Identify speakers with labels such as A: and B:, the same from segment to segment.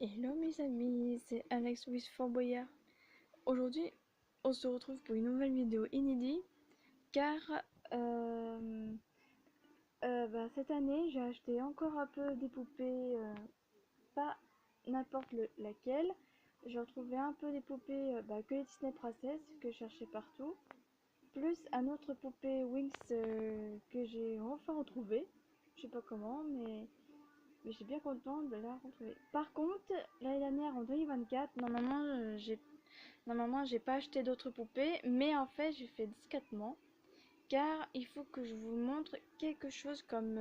A: Hello mes amis, c'est Alex with Fort Boyard. Aujourd'hui, on se retrouve pour une nouvelle vidéo inédite car cette année j'ai acheté encore un peu des poupées, pas n'importe laquelle. J'ai retrouvé un peu des poupées que les Disney Princess que je cherchais partout, plus un autre poupée Wings que j'ai enfin retrouvé. Je sais pas comment, mais je suis bien contente de la retrouver. Par contre, l'année dernière, en 2024, normalement, j'ai pas acheté d'autres poupées, mais en fait, j'ai fait discrètement, car il faut que je vous montre quelque chose comme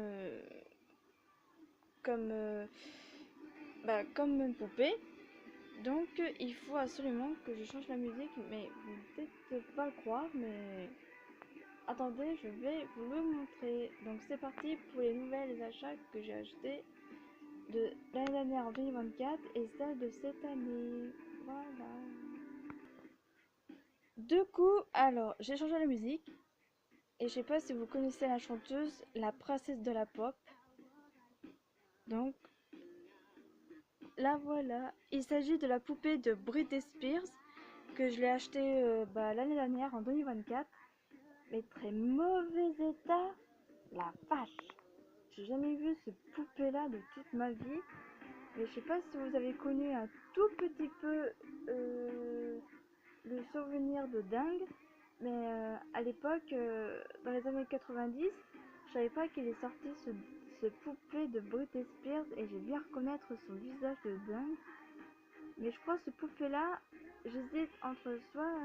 A: une poupée. Donc, il faut absolument que je change la musique, mais vous ne peut-être pas le croire, mais attendez, je vais vous le montrer. Donc, c'est parti pour les nouvelles achats que j'ai achetés de l'année dernière en 2024 et celle de cette année. Voilà. Du coup, alors, j'ai changé la musique. Et je sais pas si vous connaissez la chanteuse, la princesse de la pop. Donc, la voilà. Il s'agit de la poupée de Britney Spears que je l'ai achetée l'année dernière en 2024. Mais très mauvais état. La vache. J'ai jamais vu ce poupée là de toute ma vie. Mais je sais pas si vous avez connu un tout petit peu le souvenir de dingue. Mais à l'époque, dans les années 90, je savais pas qu'il est sorti ce poupée de Britney Spears et j'ai bien reconnaître son visage de dingue. Mais je crois que ce poupée là, j'hésite entre soit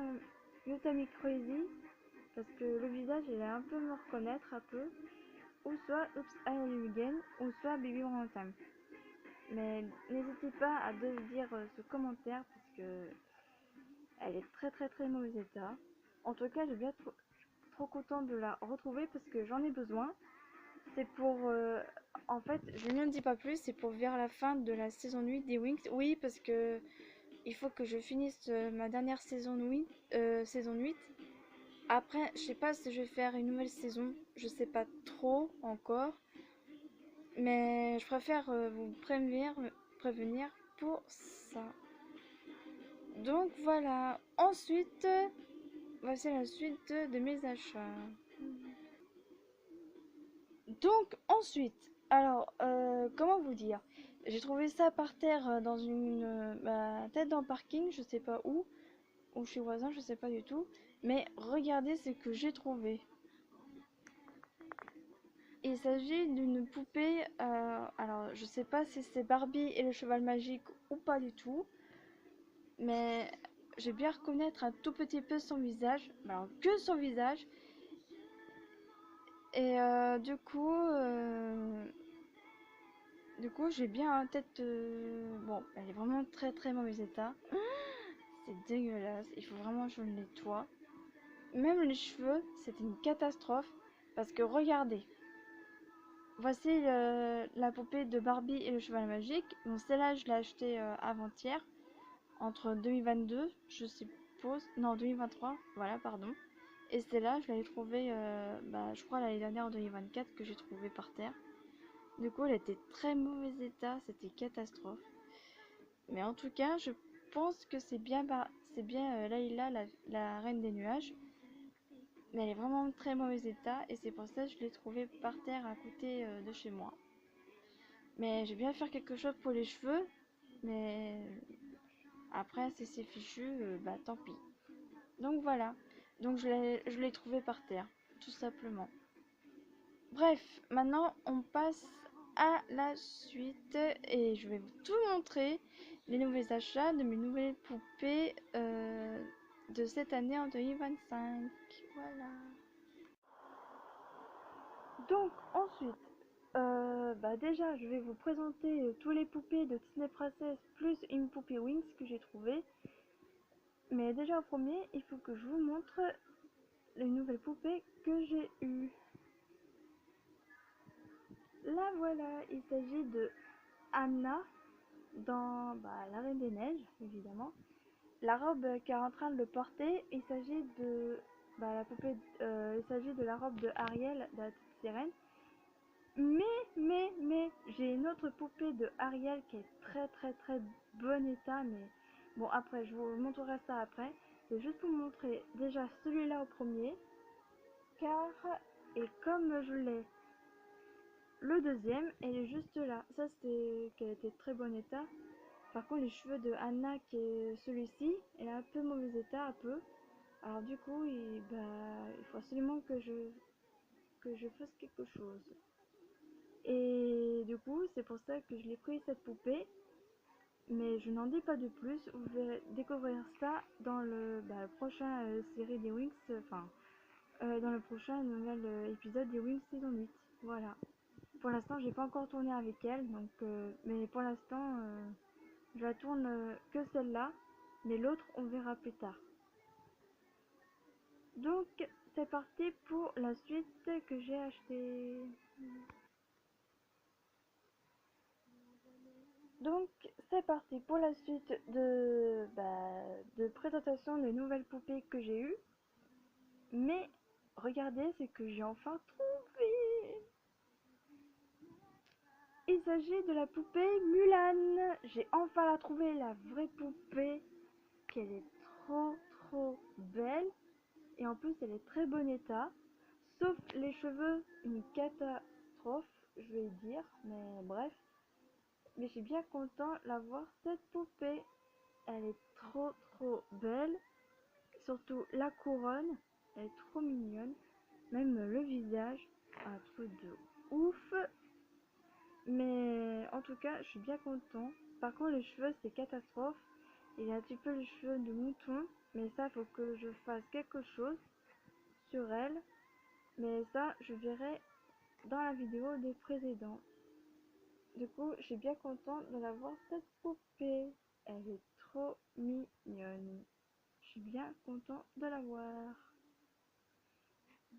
A: You Tell Me Crazy, parce que le visage il est un peu me reconnaître un peu, ou soit Oops I Am Again, ou soit Baby One Time. Mais n'hésitez pas à dire ce commentaire parce que elle est très mauvais état. En tout cas, j'ai bien trop contente de la retrouver parce que j'en ai besoin. C'est pour en fait, je ne dis pas plus, c'est pour vers la fin de la saison 8 des Wings. Oui, parce que il faut que je finisse ma dernière saison 8, saison 8. Après, je sais pas si je vais faire une nouvelle saison, je sais pas trop encore. Mais je préfère vous prévenir pour ça. Donc voilà. Ensuite, voici la suite de mes achats. Donc ensuite, alors comment vous dire? J'ai trouvé ça par terre dans une tête dans le parking, je sais pas où, ou chez voisin, je sais pas du tout. Mais regardez ce que j'ai trouvé. Il s'agit d'une poupée. Alors je sais pas si c'est Barbie et le cheval magique ou pas du tout, mais j'ai bien reconnaître un tout petit peu son visage, alors que son visage. Et du coup, j'ai bien en tête. Bon, elle est vraiment très mauvais état. C'est dégueulasse. Il faut vraiment que je le nettoie. Même les cheveux, c'est une catastrophe. Parce que regardez. Voici la poupée de Barbie et le cheval magique. Donc celle-là, je l'ai achetée avant-hier. Entre 2022, je suppose. Non, 2023. Voilà, pardon. Et celle-là, je l'avais trouvée, je crois, l'année dernière en 2024 que j'ai trouvé par terre. Du coup, elle était très mauvais état, c'était catastrophe. Mais en tout cas, je pense que c'est c'est bien Layla, la reine des nuages. Mais elle est vraiment en très mauvais état et c'est pour ça que je l'ai trouvée par terre à côté de chez moi. Mais j'ai bien faire quelque chose pour les cheveux, mais après si c'est fichu, bah tant pis. Donc voilà, donc je l'ai trouvée par terre, tout simplement. Bref, maintenant on passe à la suite et je vais vous tout montrer les nouveaux achats de mes nouvelles poupées de cette année en 2025. Voilà. Donc ensuite, déjà je vais vous présenter tous les poupées de Disney Princess plus une poupée Wings que j'ai trouvé. Mais déjà en premier, il faut que je vous montre les nouvelles poupées que j'ai eues. Là voilà, il s'agit de Anna dans La Reine des Neiges, évidemment. La robe qu'elle est en train de le porter, il s'agit de la poupée, il s'agit de la robe de Ariel de la petite sirène. Mais, j'ai une autre poupée de Ariel qui est très bon état, mais bon après, je vous montrerai ça après. C'est juste pour vous montrer déjà celui-là au premier, car, et comme je l'ai le deuxième, elle est juste là. Ça c'est qu'elle était très bon état. Par contre les cheveux de Anna qui est celui-ci, elle est un peu mauvais état, un peu. Alors du coup, il faut absolument que je fasse quelque chose. Et du coup, c'est pour ça que je l'ai pris cette poupée. Mais je n'en dis pas de plus. Vous verrez découvrir ça dans le prochain série des Wings. Dans le prochain nouvel épisode des Wings saison 8. Voilà. Pour l'instant, j'ai pas encore tourné avec elle. Donc, mais pour l'instant, je la tourne que celle-là. Mais l'autre, on verra plus tard. Donc, c'est parti pour la suite que j'ai acheté. Donc c'est parti pour la suite de présentation des nouvelles poupées que j'ai eues. Mais regardez ce que j'ai enfin trouvé. Il s'agit de la poupée Mulan. J'ai enfin la trouvé, la vraie poupée. Qu'elle est trop belle. Et en plus elle est très bon état. Sauf les cheveux, une catastrophe, je vais dire. Mais bref. Mais je suis bien content d'avoir cette poupée. Elle est trop belle. Surtout la couronne. Elle est trop mignonne. Même le visage. Un truc de ouf. Mais en tout cas, je suis bien content. Par contre, les cheveux, c'est catastrophe. Il y a un petit peu les cheveux de mouton. Mais ça, faut que je fasse quelque chose sur elle. Mais ça, je verrai dans la vidéo des précédents. Du coup, je suis bien contente de l'avoir cette poupée. Elle est trop mignonne. Je suis bien content de l'avoir.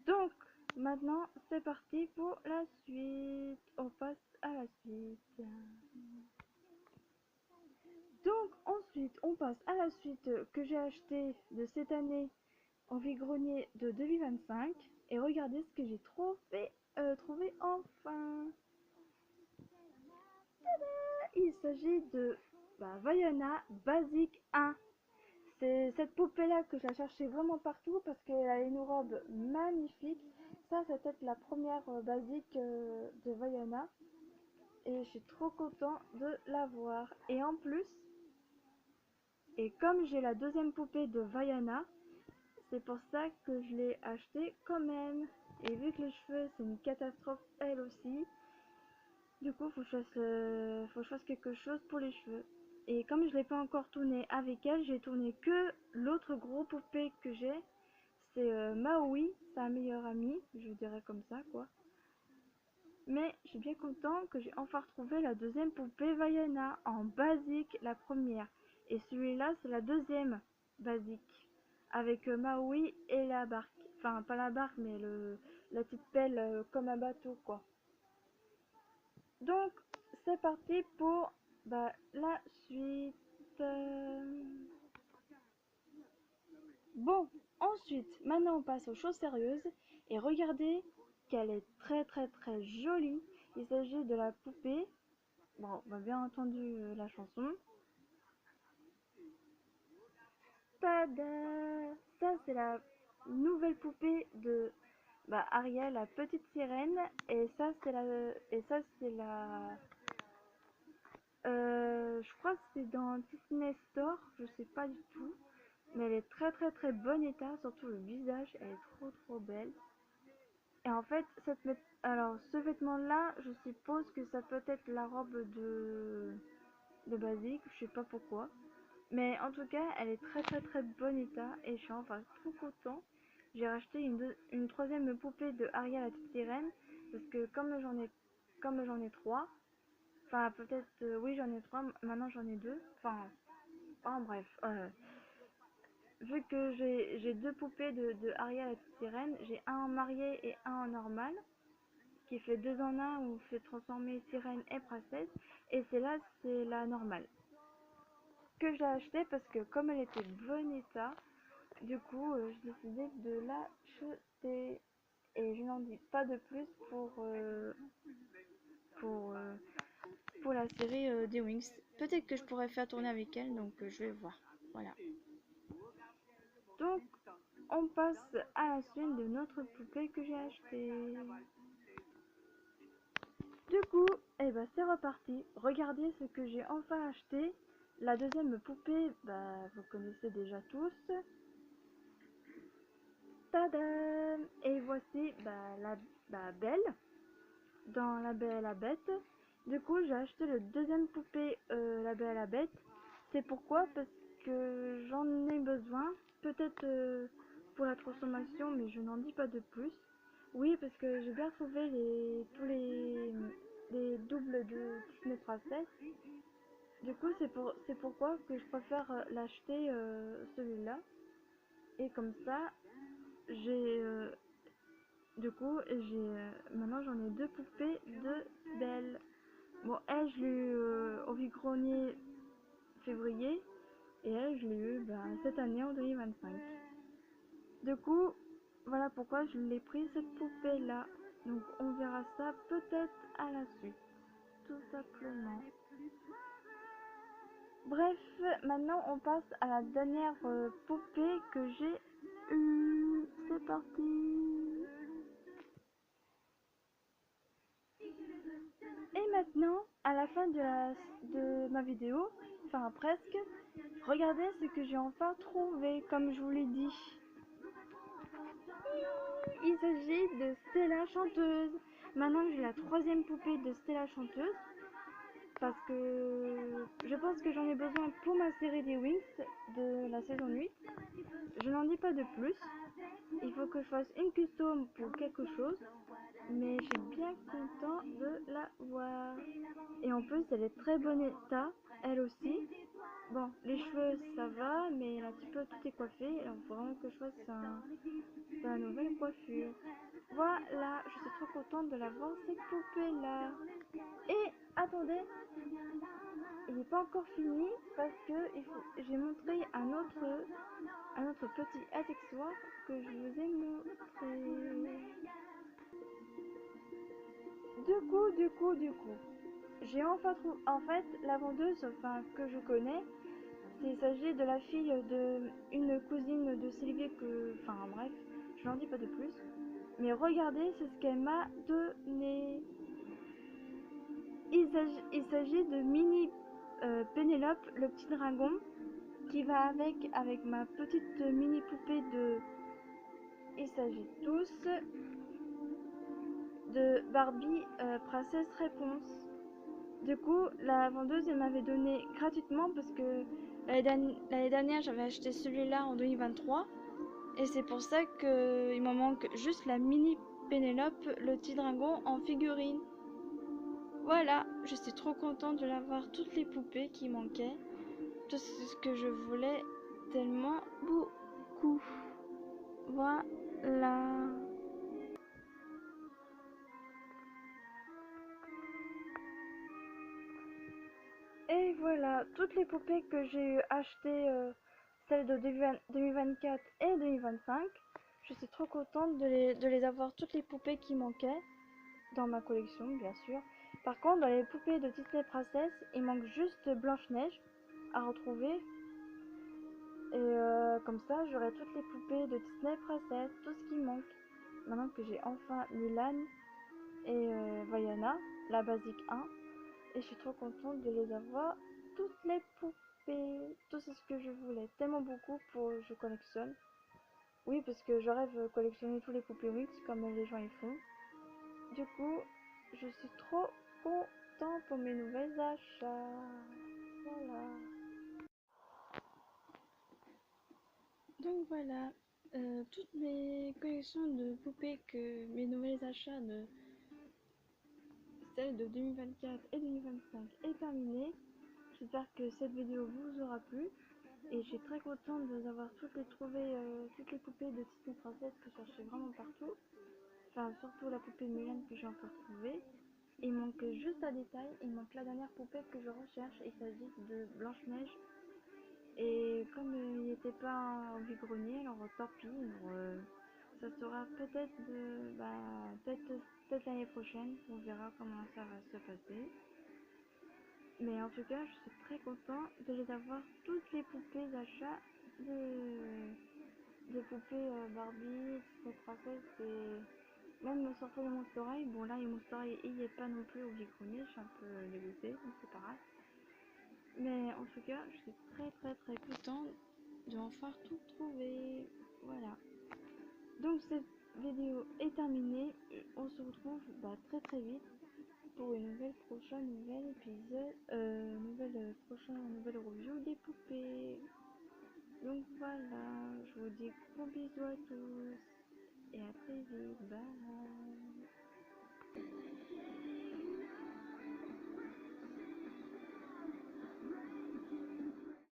A: Donc, maintenant, c'est parti pour la suite. On passe à la suite. Donc, ensuite, on passe à la suite que j'ai acheté de cette année en vide-grenier de 2025. Et regardez ce que j'ai trouvé enfin. Il s'agit de Vaiana Basic 1. C'est cette poupée là que je la cherchais vraiment partout parce qu'elle a une robe magnifique. Ça c'est peut-être la première basique de Vaiana. Et je suis trop content de l'avoir. Et en plus, et comme j'ai la deuxième poupée de Vaiana, c'est pour ça que je l'ai acheté quand même. Et vu que les cheveux c'est une catastrophe elle aussi, du coup faut que je fasse quelque chose pour les cheveux. Et comme je l'ai pas encore tourné avec elle, j'ai tourné que l'autre gros poupée que j'ai. C'est Maui, sa meilleure amie, je dirais comme ça quoi. Mais je suis bien content que j'ai enfin retrouvé la deuxième poupée Vaiana en basique, la première. Et celui-là c'est la deuxième basique. Avec Maui et la barque. Enfin pas la barque mais la petite pelle comme un bateau quoi. Donc c'est parti pour la suite. Bon, ensuite, maintenant on passe aux choses sérieuses. Et regardez qu'elle est très jolie. Il s'agit de la poupée. Bon, on va bien entendu la chanson. Tada! Ça, c'est la nouvelle poupée de Ariel, la petite sirène. Et ça, c'est la. Je crois que c'est dans Disney Store, je sais pas du tout. Mais elle est très très très bon état, surtout le visage, elle est trop trop belle. Et en fait, alors ce vêtement-là, je suppose que ça peut être la robe de basique, je sais pas pourquoi. Mais en tout cas, elle est très très très bon état et je suis enfin trop content. J'ai racheté une troisième poupée de Ariel la petite sirène parce que comme j'en ai trois, enfin peut-être oui j'en ai trois, maintenant j'en ai deux. Enfin bref, vu que j'ai deux poupées de Ariel la petite sirène, j'ai un en marié et un en normal qui fait deux en un où fait transformer sirène et princesse et c'est la normale que j'ai acheté parce que comme elle était bon état, du coup j'ai décidé de l'acheter et je n'en dis pas de plus pour, euh, pour la série des Wings. Peut-être que je pourrais faire tourner avec elle, donc je vais voir. Voilà. Donc on passe à la suite de notre poupée que j'ai achetée. Du coup, eh ben c'est reparti. Regardez ce que j'ai enfin acheté. La deuxième poupée, vous connaissez déjà tous. Tadam! Et voici la Belle dans La Belle et la Bête. Du coup, j'ai acheté le deuxième poupée La Belle et la Bête. C'est pourquoi? Parce que j'en ai besoin. Peut-être pour la transformation, mais je n'en dis pas de plus. Oui, parce que j'ai bien trouvé tous les doubles de Disney Princess. Du coup, c'est pourquoi que je préfère l'acheter celui-là. Et comme ça, j'ai maintenant j'en ai deux poupées de Belle. Bon, elle, je l'ai eu au vide-grenier février et elle, je l'ai eu cette année en 2025. Du coup, voilà pourquoi je l'ai pris cette poupée là. Donc on verra ça peut-être à la suite, tout simplement. Bref, maintenant on passe à la dernière poupée que j'ai eue. C'est parti. Et maintenant, à la fin de ma vidéo, enfin presque, regardez ce que j'ai enfin trouvé, comme je vous l'ai dit. Il s'agit de Stella Chanteuse. Maintenant j'ai la troisième poupée de Stella Chanteuse. Parce que je pense que j'en ai besoin pour ma série des Wings de la saison 8. Je n'en dis pas de plus. Il faut que je fasse une custom pour quelque chose. Mais je suis bien content de la voir. Et en plus, elle est très bon état, elle aussi. Bon, les cheveux, ça va, mais un petit peu tout est coiffé. Alors, il faut vraiment que je fasse sa nouvelle coiffure. Voilà, je suis trop contente de la voir, cette poupée-là. Et attendez, il n'est pas encore fini parce que j'ai montré un autre petit accessoire que je vous ai montré. Du coup, j'ai enfin trouvé, en fait, la vendeuse, que je connais, il s'agit de la fille de une cousine de Sylvie bref, je n'en dis pas de plus. Mais regardez, c'est ce qu'elle m'a donné. Il s'agit de mini Pénélope, le petit dragon, qui va avec ma petite mini poupée de. Il s'agit tous de Barbie Princesse Réponse. Du coup, la vendeuse elle m'avait donné gratuitement parce que l'année dernière j'avais acheté celui-là en 2023 et c'est pour ça qu'il m'en manque juste la mini Pénélope, le petit dragon en figurine. Voilà, je suis trop contente de l'avoir, toutes les poupées qui manquaient, tout ce que je voulais tellement beaucoup. Voilà. Et voilà, toutes les poupées que j'ai achetées, celles de 2024 et 2025. Je suis trop contente de les avoir, toutes les poupées qui manquaient dans ma collection, bien sûr. Par contre, dans les poupées de Disney Princess, il manque juste Blanche-Neige à retrouver. Et comme ça, j'aurai toutes les poupées de Disney Princess, tout ce qui manque. Maintenant que j'ai enfin Mulan et Vaiana, la basique 1. Et je suis trop contente de les avoir, toutes les poupées. Tout c'est ce que je voulais, tellement beaucoup pour je collectionne. Oui, parce que je rêve de collectionner tous les poupées Wix comme les gens y font. Du coup, je suis trop content pour mes nouvelles achats. Voilà. Donc voilà, toutes mes collections de poupées que mes nouvelles achats de celles de 2024 et 2025 est terminée. J'espère que cette vidéo vous aura plu. Et je suis très contente d'avoir toutes les trouvées, toutes les poupées de Disney Princess que je cherchais vraiment partout. Enfin, surtout la poupée de Mulan que j'ai encore trouvée. Il manque juste un détail, il manque la dernière poupée que je recherche. Il s'agit de Blanche-Neige. Et comme il n'était pas en vide-grenier, alors tant pis. Ça sera peut-être peut-être l'année prochaine. On verra comment ça va se passer. Mais en tout cas, je suis très contente de les avoir toutes les poupées d'achat de poupées Barbie, Disney Princess et même surtout les Monster High. Bon là, les Monster High, il n'y est pas non plus au vide-grenier, je suis un peu dégoûtée, mais c'est pas grave. Mais en tout cas, je suis très contente de enfin tout trouver. Voilà. Donc cette vidéo est terminée. On se retrouve très vite pour une nouvel épisode, nouvelle review des poupées. Donc voilà, je vous dis gros bisous à tous et à très vite. Bye.